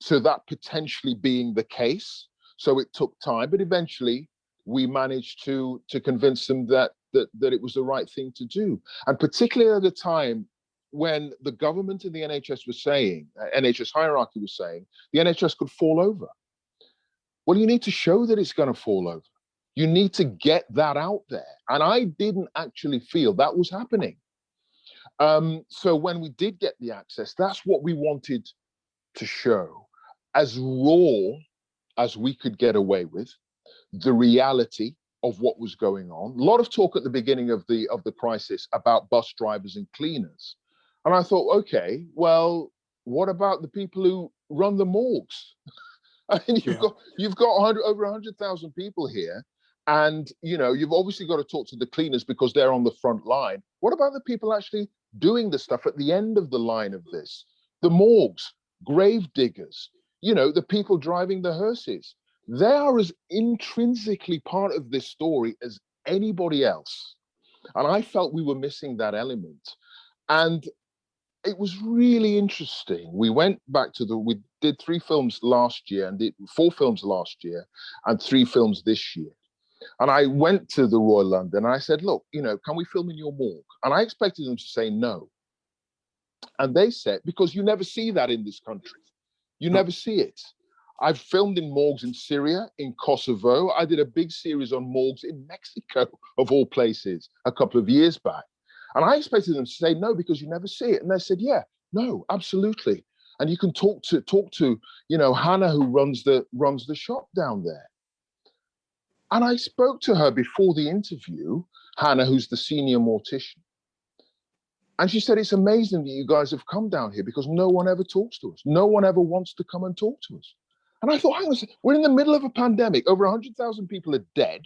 to that potentially being the case. So it took time, but eventually we managed to convince them that it was the right thing to do. And particularly at a time when the government and the NHS were saying, NHS hierarchy was saying, the NHS could fall over. Well, you need to show that it's going to fall over. You need to get that out there. And I didn't actually feel that was happening. So when we did get the access, that's what we wanted to show, as raw as we could get away with, the reality of what was going on. A lot of talk at the beginning of the crisis about bus drivers and cleaners. And I thought, okay, well, what about the people who run the morgues? I mean, you've got over 100,000 people here, and you know, you've obviously got to talk to the cleaners because they're on the front line. What about the people actually doing the stuff at the end of the line of this? The morgues, grave diggers, you know, the people driving the hearses. They are as intrinsically part of this story as anybody else. And I felt we were missing that element. And it was really interesting. We went back to we did 3 films last year and did 4 films last year and 3 films this year. And I went to the Royal London and I said, look, you know, can we film in your morgue? And I expected them to say no. And they said, because you never see that in this country. You never see it. I've filmed in morgues in Syria, in Kosovo. I did a big series on morgues in Mexico, of all places, a couple of years back. And I expected them to say no, because you never see it. And they said, yeah, no, absolutely. And you can talk to, you know, Hannah, who runs the shop down there. And I spoke to her before the interview, Hannah, who's the senior mortician. And she said, it's amazing that you guys have come down here because no one ever talks to us. No one ever wants to come and talk to us. And I thought, hang on a second, we're in the middle of a pandemic. Over 100,000 people are dead.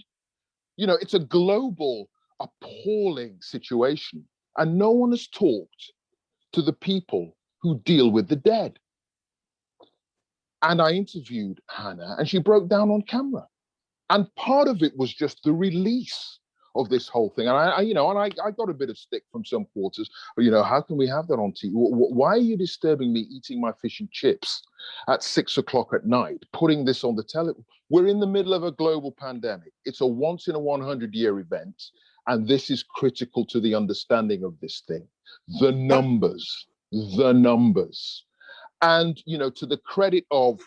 You know, it's a global, appalling situation. And no one has talked to the people who deal with the dead. And I interviewed Hannah and she broke down on camera. And part of it was just the release this whole thing. And I got a bit of stick from some quarters. But, how can we have that on TV? Why are you disturbing me eating my fish and chips at 6 o'clock at night, putting this on the television? We're in the middle of a global pandemic. It's a once in a 100-year event. And this is critical to the understanding of this thing. The numbers. And, to the credit of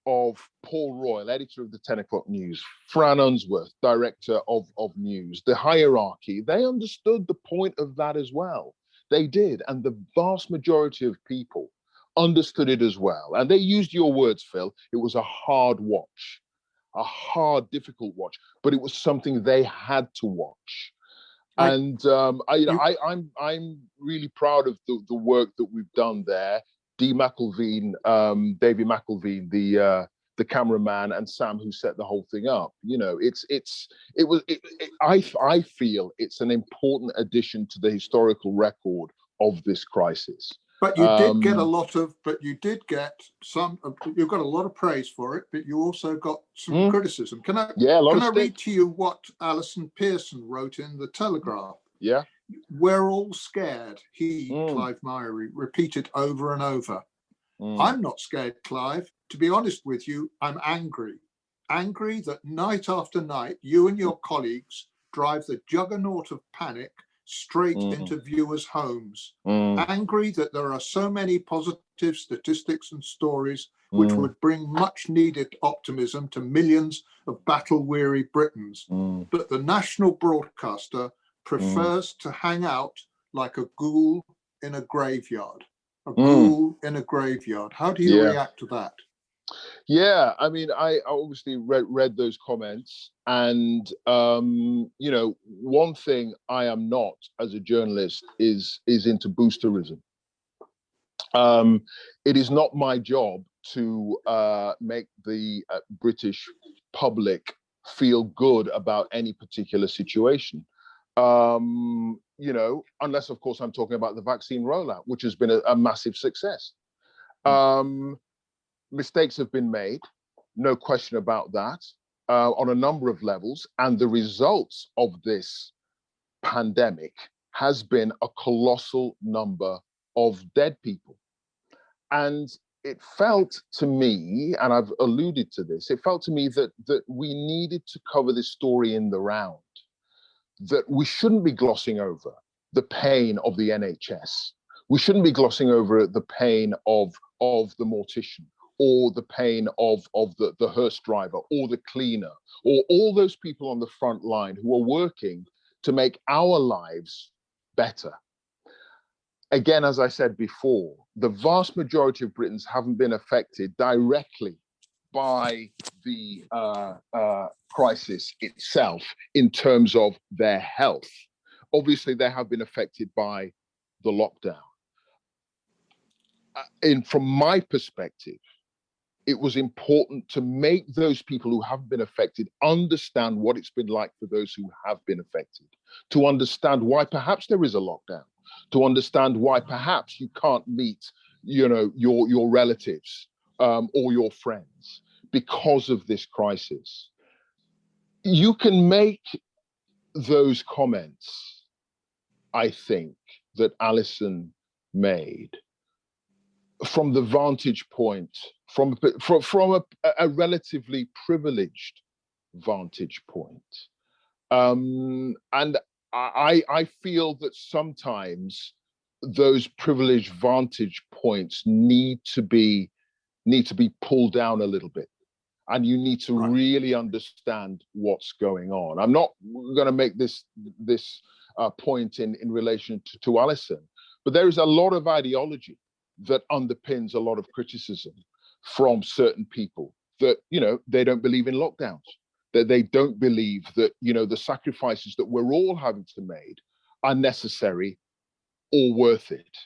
Paul Royal, editor of the 10 o'clock news, Fran Unsworth, director of news, the hierarchy, they understood the point of that as well. They did. And the vast majority of people understood it as well. And they used your words, Phil. It was a hard watch, a hard, difficult watch, but it was something they had to watch. And I'm really proud of the work that we've done there. Dee McElveen, Davey McElveen, the cameraman, and Sam, who set the whole thing up. I feel it's an important addition to the historical record of this crisis. But you did get you got a lot of praise for it, but you also got some criticism. Can I read to you what Alison Pearson wrote in The Telegraph? Yeah. We're all scared, Clive Myrie, repeated over and over. I'm not scared, Clive. To be honest with you, I'm angry. Angry that night after night, you and your colleagues drive the juggernaut of panic straight into viewers' homes. Angry that there are so many positive statistics and stories which would bring much needed optimism to millions of battle-weary Britons. But the national broadcaster prefers to hang out like a ghoul in a graveyard. A ghoul in a graveyard. How do you react to that? Yeah, I mean, I obviously read those comments, and one thing I am not as a journalist is into boosterism. It is not my job to make the British public feel good about any particular situation. Unless, of course, I'm talking about the vaccine rollout, which has been a massive success. Mistakes have been made, no question about that, on a number of levels. And the results of this pandemic has been a colossal number of dead people. And it felt to me, and I've alluded to this, it felt to me that we needed to cover this story in the round, that we shouldn't be glossing over the pain of the NHS. We shouldn't be glossing over the pain of the mortician, or the pain of the hearse driver, or the cleaner, or all those people on the front line who are working to make our lives better. Again, as I said before, the vast majority of Britons haven't been affected directly by the crisis itself in terms of their health. Obviously, they have been affected by the lockdown. From my perspective, it was important to make those people who have been affected understand what it's been like for those who have been affected, to understand why perhaps there is a lockdown, to understand why perhaps you can't meet, your relatives or your friends because of this crisis. You can make those comments, I think, that Alison made from the vantage point, from a relatively privileged vantage point. And I feel that sometimes those privileged vantage points need to be pulled down a little bit. And you need to really understand what's going on. I'm not going to make this point in relation to Alison, but there is a lot of ideology that underpins a lot of criticism from certain people that, they don't believe in lockdowns, that they don't believe that, the sacrifices that we're all having to make are necessary or worth it.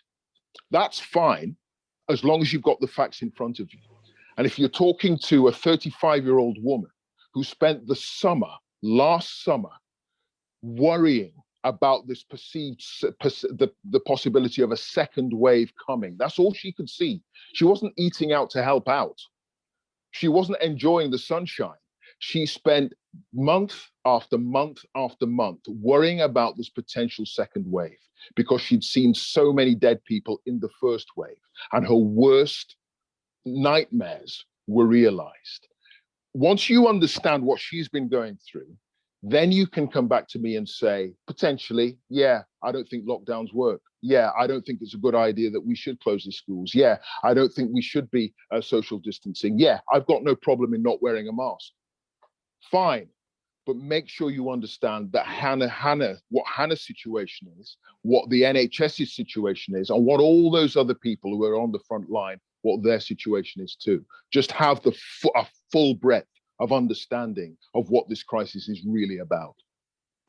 That's fine, as long as you've got the facts in front of you. And if you're talking to a 35-year-old woman who spent last summer, worrying about this the possibility of a second wave coming, that's all she could see. She wasn't eating out to help out. She wasn't enjoying the sunshine. She spent month after month after month, worrying about this potential second wave because she'd seen so many dead people in the first wave, and her worst nightmares were realized. Once you understand what she's been going through, then you can come back to me and say, potentially, yeah, I don't think lockdowns work. Yeah, I don't think it's a good idea that we should close the schools. Yeah, I don't think we should be social distancing. Yeah, I've got no problem in not wearing a mask. Fine, but make sure you understand that what Hannah's situation is, what the NHS's situation is, and what all those other people who are on the front line, what their situation is too. Just have a full breadth of understanding of what this crisis is really about.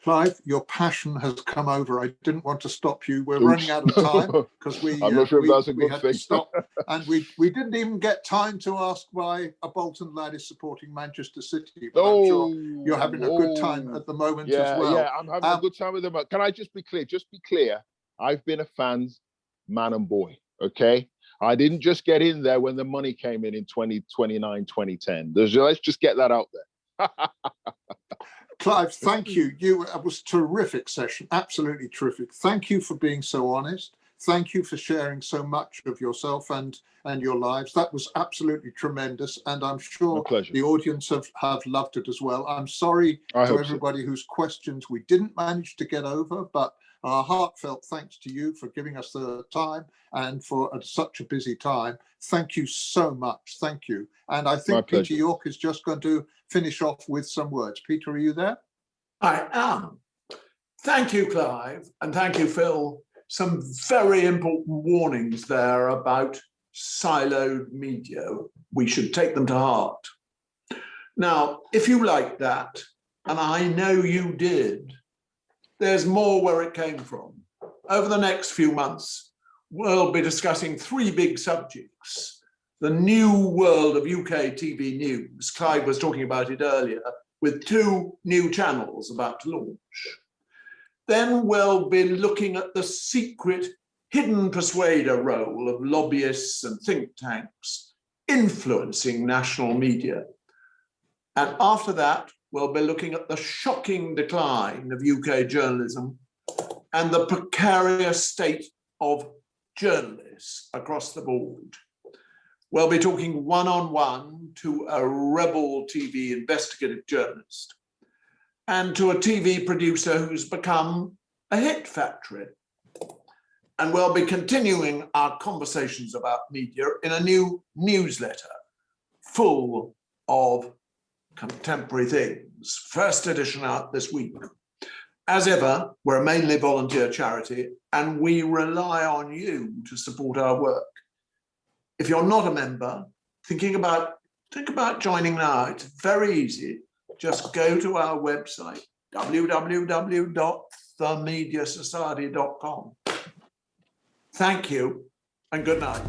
Clive, your passion has come over. I didn't want to stop you. We're running out of time because I'm not sure if that's a good thing. To stop, and we didn't even get time to ask why a Bolton lad is supporting Manchester City. But I'm sure you're having a good time at the moment as well. Yeah, I'm having a good time with them. Can I just be clear? Just be clear. I've been a fan's man and boy. Okay. I didn't just get in there when the money came in 2009, 2010. Let's just get that out there. Clive, thank you. It was a terrific session, absolutely terrific. Thank you for being so honest. Thank you for sharing so much of yourself and your lives. That was absolutely tremendous, and I'm sure the audience have loved it as well. I'm sorry to everybody whose questions we didn't manage to get over, but our heartfelt thanks to you for giving us the time and for such a busy time. Thank you so much. Thank you. And I think Peter York is just going to finish off with some words. Peter, are you there? I am. Thank you, Clive. And thank you, Phil. Some very important warnings there about siloed media. We should take them to heart. Now, if you like that, and I know you did, there's more where it came from. Over the next few months, we'll be discussing three big subjects. The new world of UK TV news. Clive was talking about it earlier, with 2 new channels about to launch. Then we'll be looking at the secret, hidden persuader role of lobbyists and think tanks influencing national media. And after that, we'll be looking at the shocking decline of UK journalism and the precarious state of journalists across the board. We'll be talking one-on-one to a rebel TV investigative journalist and to a TV producer who's become a hit factory. And we'll be continuing our conversations about media in a new newsletter full of contemporary things. First edition out this week. As ever, we're a mainly volunteer charity and we rely on you to support our work. If you're not a member, think about joining now. It's very easy. Just go to our website, www.themediasociety.com. Thank you and good night.